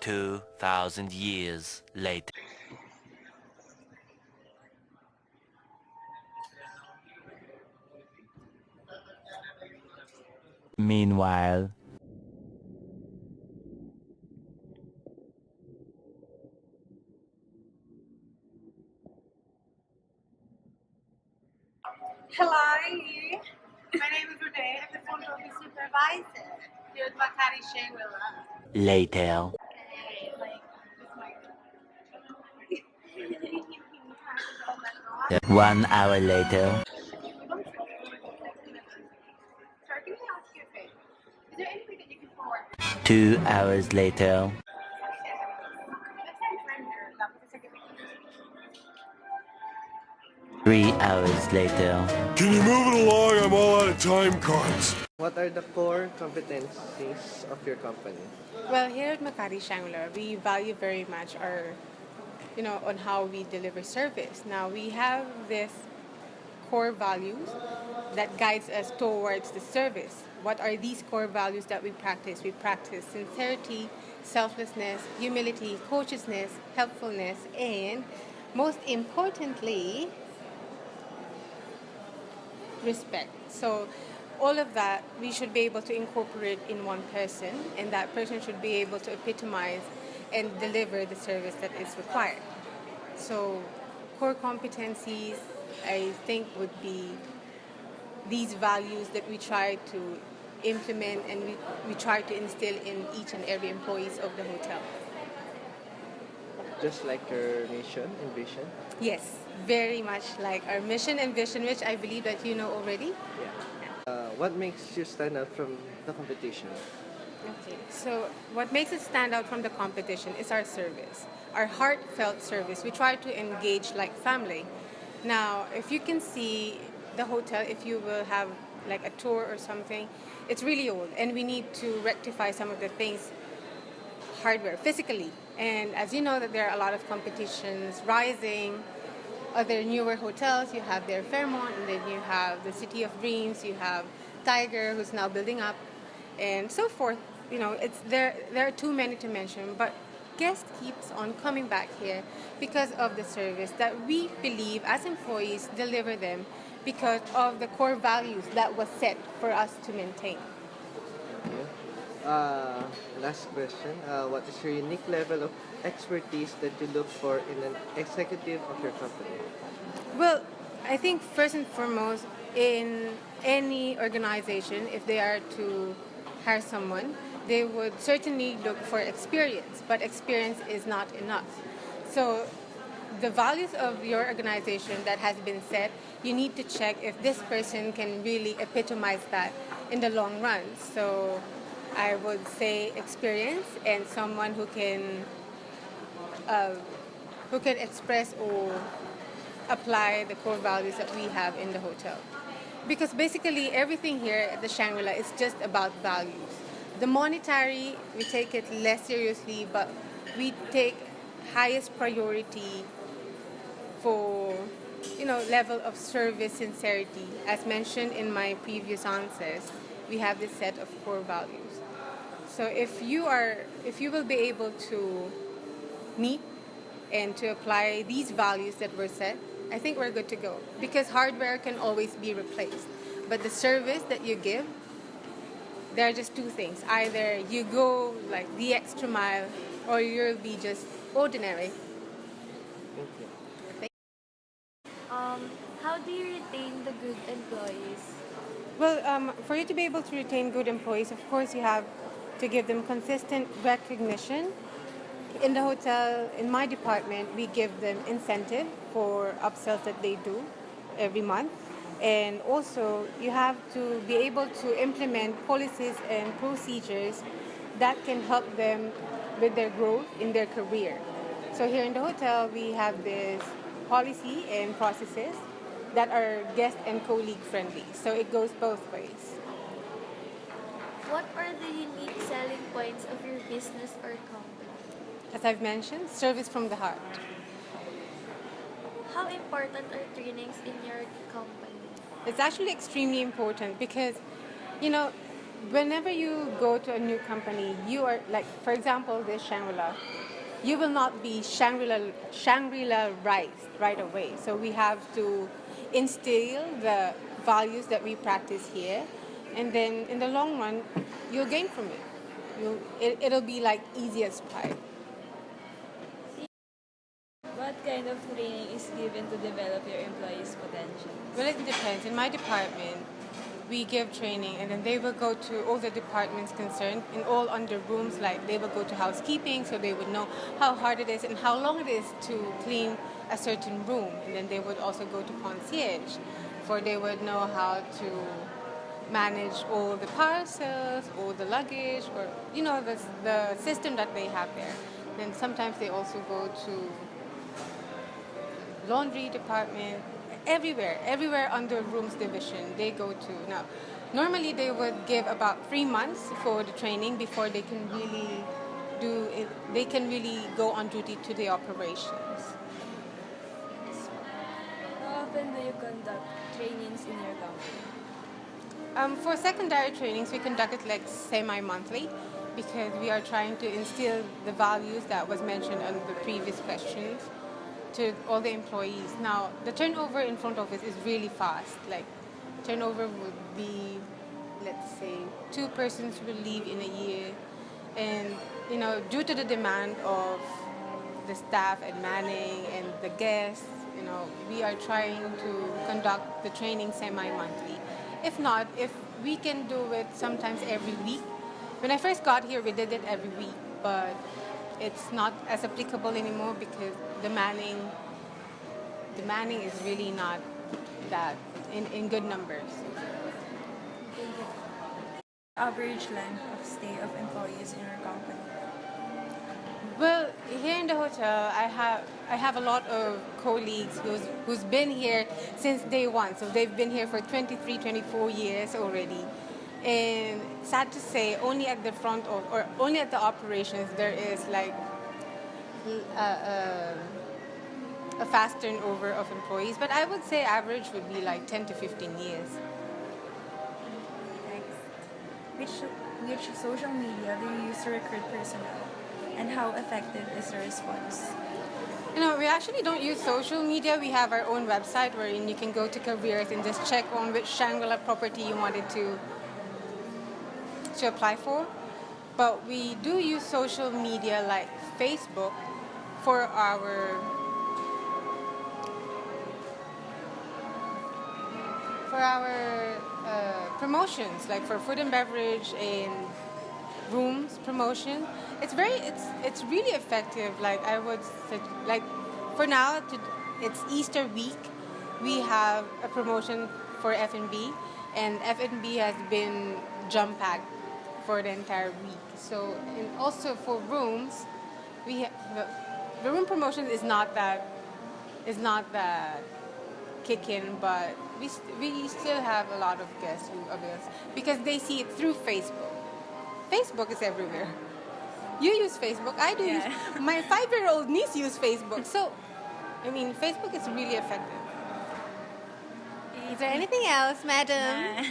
2,000 years later. Meanwhile, Hello, my name is Renee. I'm the front office supervisor here at Makati Shangri-La. later, Sorry, 1 hour later, can I ask you a favor? Is there any way that you can forward 2 hours later, let's say render laptop second? 3 hours later, Can you move it along? I'm all out of time cards. What are the core competencies of your company? Well, here at Makati Shangri-La, we value very much our, on how we deliver service. Now, we have this core values that guides us towards the service. What are these core values that we practice? We practice sincerity, selflessness, humility, courteousness, helpfulness, and most importantly, respect. So all of that we should be able to incorporate in one person, and that person should be able to epitomize and deliver the service that is required. So core competencies, I think, would be these values that we try to implement and we try to instill in each and every employees of the hotel. Just like your mission and vision? Yes, very much like our mission and vision, which I believe that you know already. Yeah. What makes you stand out from the competition? Okay, so what makes it stand out from the competition is our service, our heartfelt service. We try to engage like family. Now, if you can see the hotel, if you will have like a tour or something, it's really old and we need to rectify some of the things hardware, physically. And as you know that there are a lot of competitions rising, other newer hotels, you have their Fairmont, and then you have the City of Dreams, you have Tiger, who's now building up, and so forth. It's there are too many to mention, but guest keeps on coming back here because of the service that we believe as employees deliver them because of the core values that was set for us to maintain. Last question. What is your unique level of expertise that you look for in an executive of your company? Well, I think first and foremost, in any organization, if they are to hire someone, they would certainly look for experience, but experience is not enough. So the values of your organization that has been set, you need to check if this person can really epitomize that in the long run. So I would say experience and someone who can express or apply the core values that we have in the hotel. Because basically everything here at the Shangri-La is just about values. The monetary, we take it less seriously, but we take highest priority for level of service sincerity. As mentioned in my previous answers, we have this set of core values. So if you will be able to meet and to apply these values that were set, I think we're good to go. Because hardware can always be replaced. But the service that you give, there are just two things. Either you go like the extra mile or you'll be just ordinary. How do you retain the good employees? Well, for you to be able to retain good employees, of course, you have to give them consistent recognition. In the hotel, in my department, we give them incentive for upsells that they do every month. And also, you have to be able to implement policies and procedures that can help them with their growth in their career. So here in the hotel, we have this policy and processes that are guest and colleague friendly. So it goes both ways. What are the unique selling points of your business or company? As I've mentioned, service from the heart. How important are trainings in your company? It's actually extremely important because, you know, whenever you go to a new company, you are like, for example, this Shangri-La, you will not be Shangri-La right away. So we have to instill the values that we practice here, and then in the long run, you'll gain from it. It'll be like easy as pie. What kind of training is given to develop your employees' potential? Well, it depends. In my department, we give training, and then they will go to all the departments concerned in all under rooms. Like they will go to housekeeping, so they would know how hard it is and how long it is to clean a certain room. And then they would also go to concierge, for they would know how to manage all the parcels, all the luggage, or the system that they have there. Then sometimes they also go to laundry department, everywhere under rooms division they go to. Now, normally they would give about 3 months for the training before they can really do it. They can really go on duty to the operations. How often do you conduct trainings in your company? For secondary trainings, we conduct it like semi-monthly because we are trying to instill the values that was mentioned on the previous questions to all the employees. Now, the turnover in front office is really fast. Like, turnover would be, let's say, 2 persons will leave in a year. And, due to the demand of the staff and manning and the guests, we are trying to conduct the training semi-monthly. If not, if we can do it sometimes every week. When I first got here, we did it every week, but it's not as applicable anymore because the manning is really not that in good numbers. Average length of stay of employees in your company? Well, here in the hotel, I have a lot of colleagues who's been here since day one. So they've been here for 23, 24 years already. And sad to say, only at the front of, or only at the operations, there is like a fast turnover of employees. But I would say average would be like 10 to 15 years. Next, which social media do you use to recruit personnel? And how effective is the response? We actually don't use social media. We have our own website wherein you can go to careers and just check on which Shangri-La property you wanted to apply for. But we do use social media like Facebook for our promotions, like for food and beverage and rooms promotion. It's really effective. Like I would say, like for now, it's Easter week. We have a promotion for F&B, and F&B has been jam-packed for the entire week. So, and also for rooms, the room promotion is not that kick in, but we still have a lot of guests who avail because they see it through Facebook. Facebook is everywhere. You use Facebook. I do. Yeah. My 5-year-old niece uses Facebook. So, Facebook is really effective. Is there anything else, madam?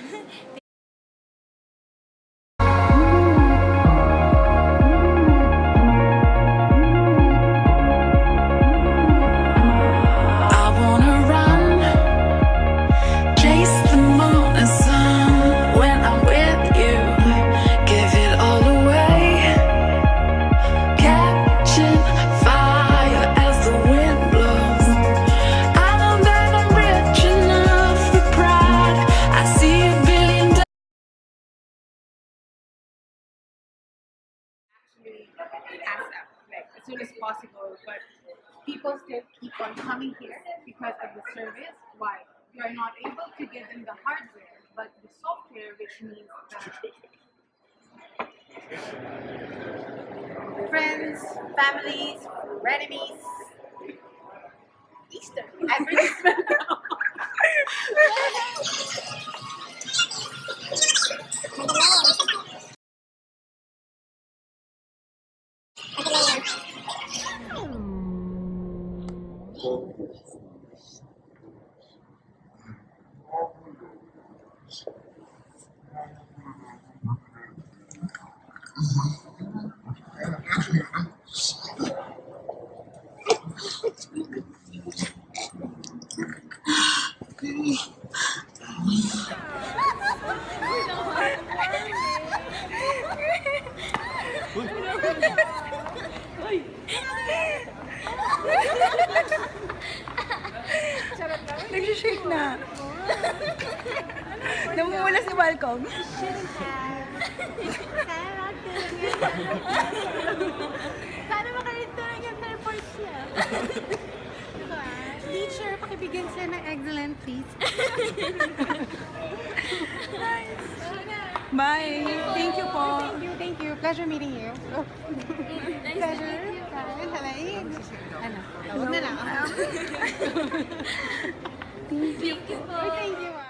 Pass out, like as soon as possible. But people still keep on coming here because of the service. Why? You are not able to give them the hardware, but the software, which means that friends, families, frenemies, Easter advertisement. Nag-shake na. Namumula si Malcolm. Sana makarito lang yung report siya. Diba? Teacher, pakibigyan siya ng excellent, please. Bye. Thank you po. Thank you. Pleasure meeting you. Pleasure. Halay. Ano? Huwag na lang. Thank you po. Thank you.